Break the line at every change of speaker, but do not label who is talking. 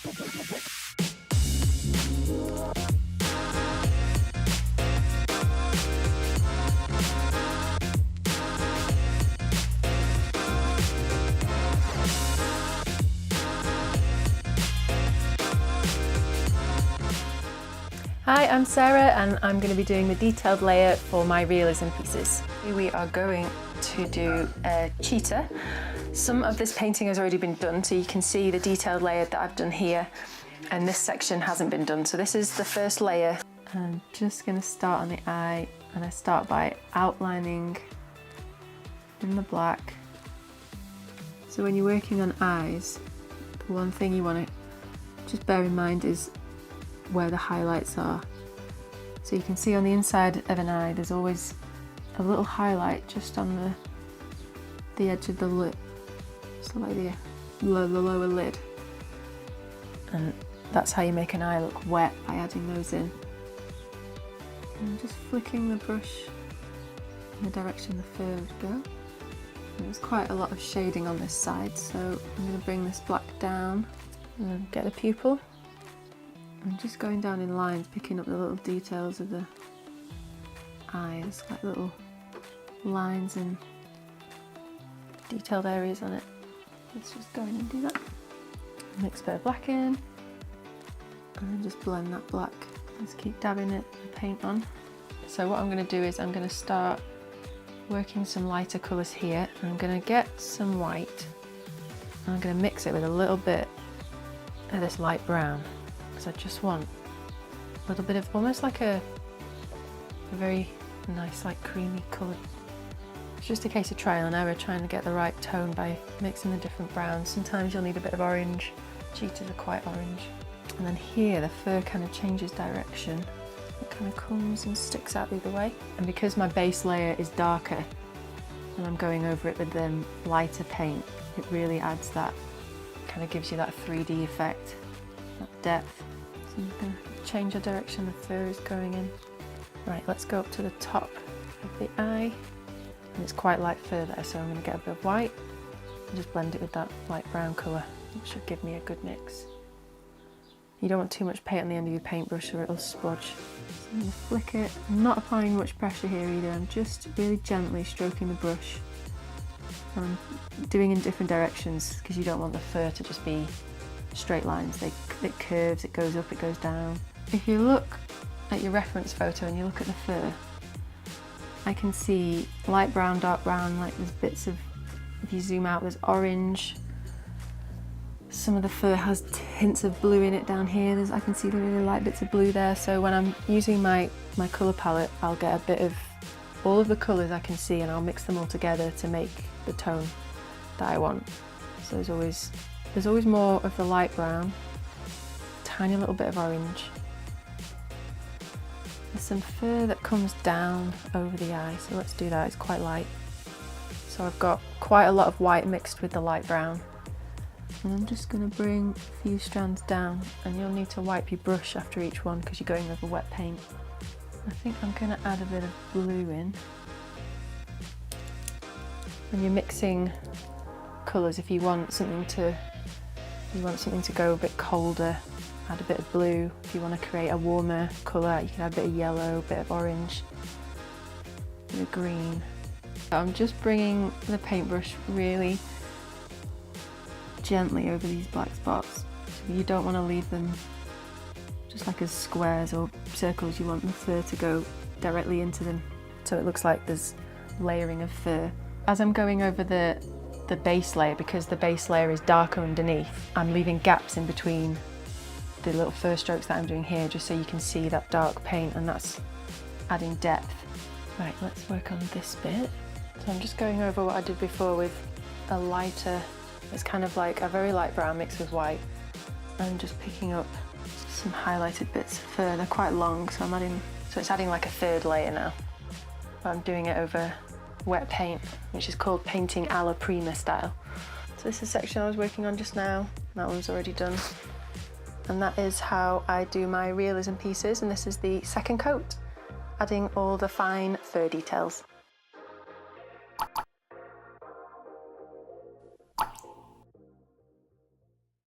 Hi, I'm Sarah and I'm going to be doing the detailed layer for my realism pieces. We are going to do a cheetah. Some of this painting has already been done, so you can see the detailed layer that I've done here, and this section hasn't been done. So this is the first layer. I'm just going to start on the eye, and I start by outlining in the black. So when you're working on eyes, the one thing you want to just bear in mind is where the highlights are. So you can see on the inside of an eye there's always a little highlight just on the edge of the lid, so like the lower lid, and that's how you make an eye look wet, by adding those in. And I'm just flicking the brush in the direction the fur would go. And there's quite a lot of shading on this side, so I'm going to bring this black down and get a pupil. I'm just going down in lines, picking up the little details of the eyes, like little lines and detailed areas on it. Let's just go in and do that. Mix a bit of black in, and then just blend that black. Just keep dabbing it, the paint on. So what I'm going to do is I'm going to start working some lighter colours here. I'm going to get some white, and I'm going to mix it with a little bit of this light brown. I just want a little bit of almost like a very nice, like creamy colour. It's just a case of trial and error, trying to get the right tone by mixing the different browns. Sometimes you'll need a bit of orange. Cheetahs are quite orange. And then here the fur kind of changes direction. It kind of comes and sticks out the other way. And because my base layer is darker and I'm going over it with the lighter paint, it really adds that, kind of gives you that 3D effect, that depth. So I'm going to change the direction the fur is going in. Right, let's go up to the top of the eye. And it's quite light fur there, so I'm going to get a bit of white and just blend it with that light brown colour. It should give me a good mix. You don't want too much paint on the end of your paintbrush or it'll smudge. So I'm going to flick it. I'm not applying much pressure here either, I'm just really gently stroking the brush. I'm doing in different directions because you don't want the fur to just be straight lines. It curves, it goes up, it goes down. If you look at your reference photo and you look at the fur, I can see light brown, dark brown, like there's bits of, if you zoom out, there's orange. Some of the fur has hints of blue in it down here. I can see the really light bits of blue there. So when I'm using my colour palette, I'll get a bit of all of the colours I can see and I'll mix them all together to make the tone that I want. So there's always more of the light brown, tiny little bit of orange. There's some fur that comes down over the eye, so let's do that. It's quite light. So I've got quite a lot of white mixed with the light brown. And I'm just going to bring a few strands down, and you'll need to wipe your brush after each one because you're going over wet paint. I think I'm going to add a bit of blue in. When you're mixing colours, if you want something to go a bit colder, add a bit of blue. If you want to create a warmer colour, you can add a bit of yellow, a bit of orange, a bit of green. I'm just bringing the paintbrush really gently over these black spots. So you don't want to leave them just like as squares or circles. You want the fur to go directly into them, so it looks like there's layering of fur. As I'm going over the base layer, because the base layer is darker underneath, I'm leaving gaps in between the little fur strokes that I'm doing here, just so you can see that dark paint, and that's adding depth. Right, let's work on this bit. So I'm just going over what I did before with a lighter, it's kind of like a very light brown mixed with white. I'm just picking up some highlighted bits of fur. They're quite long, so it's adding like a third layer now. But I'm doing it over wet paint, which is called painting a la prima style. So this is the section I was working on just now. That one's already done. And that is how I do my realism pieces, and this is the second coat, adding all the fine fur details.